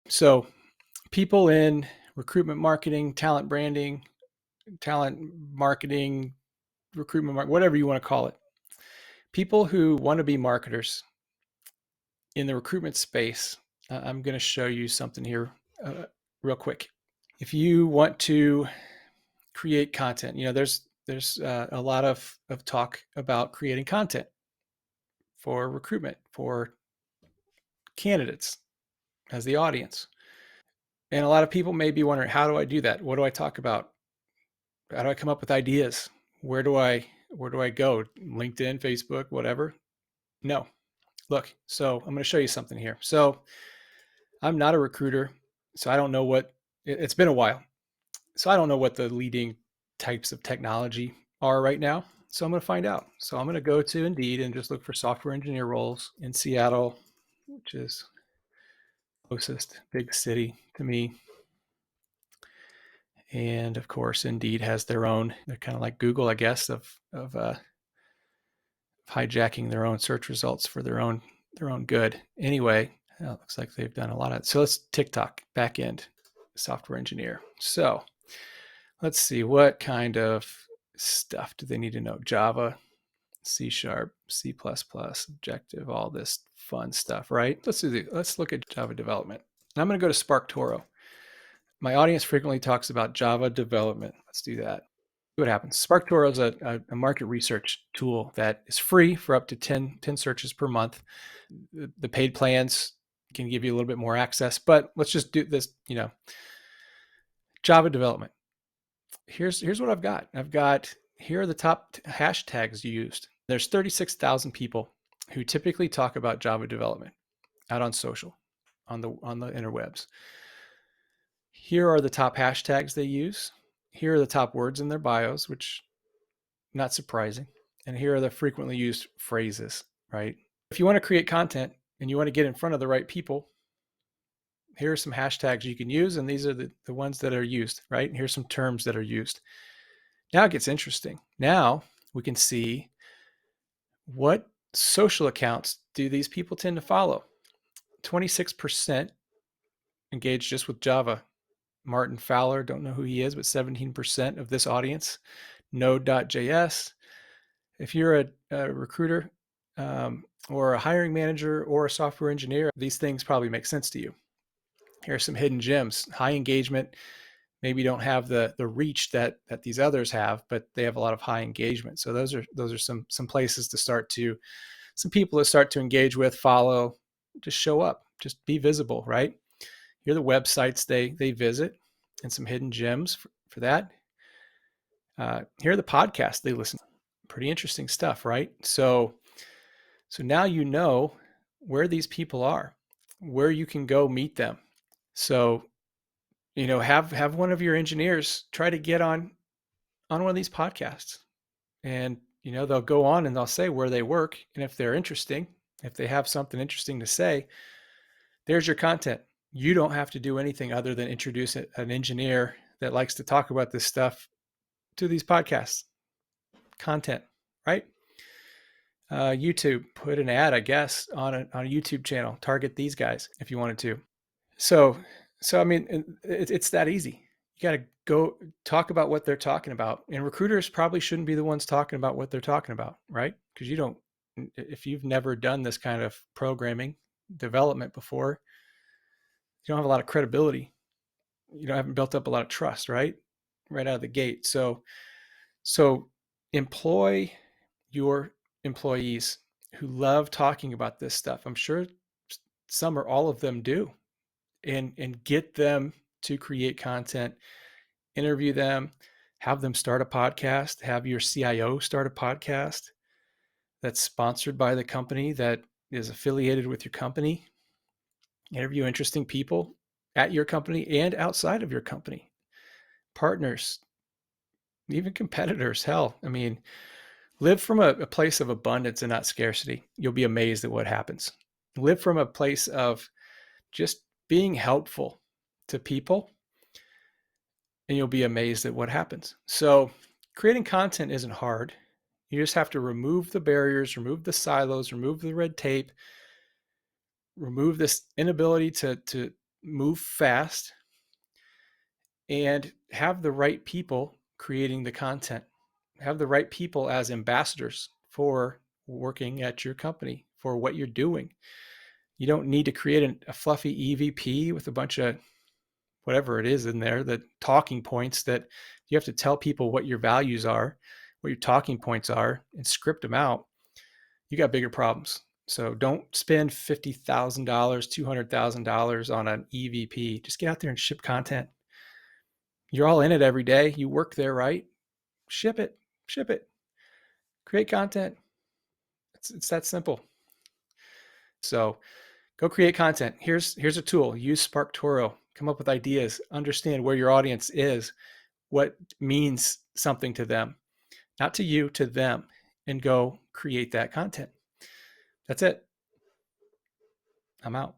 So people in recruitment marketing, talent branding, talent marketing, recruitment, whatever you want to call it. People who want to be marketers in the recruitment space. I'm going to show you something here real quick. If you want to create content, there's a lot of talk about creating content for recruitment, for candidates as the audience. And a lot of people may be wondering, how do I do that? What do I talk about? How do I come up with ideas? Where do I go? LinkedIn, Facebook, whatever? No. Look, so I'm going to show you something here. So I'm not a recruiter, so I don't know it's been a while. So I don't know what the leading types of technology are right now. So I'm going to find out. So I'm going to go to Indeed and just look for software engineer roles in Seattle, which is closest big city to me. And of course, Indeed has they're kind of like Google, I guess, of hijacking their own search results for their own good. Anyway, it looks like they've done a lot of. So let's TikTok backend software engineer. So let's see, what kind of stuff do they need to know? Java, C#, C++, Objective, all this fun stuff, right? Let's look at Java development. And I'm going to go to SparkToro. My audience frequently talks about Java development. Let's do that. See what happens. SparkToro is a market research tool that is free for up to 10 searches per month. The paid plans can give you a little bit more access, but let's just do this, Java development. Here's what I've got. Here are the top hashtags used. There's 36,000 people who typically talk about Java development out on social, on the interwebs. Here are the top hashtags they use. Here are the top words in their bios, which not surprising. And here are the frequently used phrases, right? If you want to create content and you want to get in front of the right people, here are some hashtags you can use, and these are the ones that are used, right? And here's some terms that are used. Now it gets interesting. Now we can see what social accounts do these people tend to follow. 26% engaged just with Java. Martin Fowler, don't know who he is, but 17% of this audience. Node.js. If you're a recruiter or a hiring manager or a software engineer, these things probably make sense to you. Here are some hidden gems. High engagement. Maybe don't have the reach that these others have, but they have a lot of high engagement. So those are some places to start to, some people to start to engage with, follow, just show up, just be visible, right? Here are the websites they visit and some hidden gems for that. Here are the podcasts they listen to. Pretty interesting stuff, right? So now you know where these people are, where you can go meet them. So, have one of your engineers try to get on one of these podcasts, and they'll go on and they'll say where they work, and if they're interesting, if they have something interesting to say, there's your content. You don't have to do anything other than introduce an engineer that likes to talk about this stuff to these podcasts. Content, right? YouTube, put an ad, I guess, on a YouTube channel. Target these guys if you wanted to. So I mean, it's that easy. You got to go talk about what they're talking about, and recruiters probably shouldn't be the ones talking about what they're talking about, right? Because if you've never done this kind of programming development before, you don't have a lot of credibility. You haven't built up a lot of trust, right out of the gate. So employ your employees who love talking about this stuff. I'm sure some or all of them do, and get them to create content, interview them, have them start a podcast, have your CIO start a podcast that's sponsored by the company that is affiliated with your company. Interview interesting people at your company and outside of your company, partners, even competitors. Hell, I mean, live from a place of abundance and not scarcity. You'll be amazed at what happens. Live from a place of just being helpful to people, and you'll be amazed at what happens. So creating content isn't hard. You just have to remove the barriers, remove the silos, remove the red tape, remove this inability to move fast, and have the right people creating the content. Have the right people as ambassadors for working at your company, for what you're doing. You don't need to create a fluffy EVP with a bunch of whatever it is in there, the talking points that you have to tell people what your values are, what your talking points are, and script them out. You got bigger problems. So don't spend $50,000, $200,000 on an EVP. Just get out there and ship content. You're all in it every day. You work there, right? Ship it, create content. It's that simple. So go create content. Here's a tool. Use SparkToro. Come up with ideas. Understand where your audience is, what means something to them, not to you, to them, and go create that content. That's it. I'm out.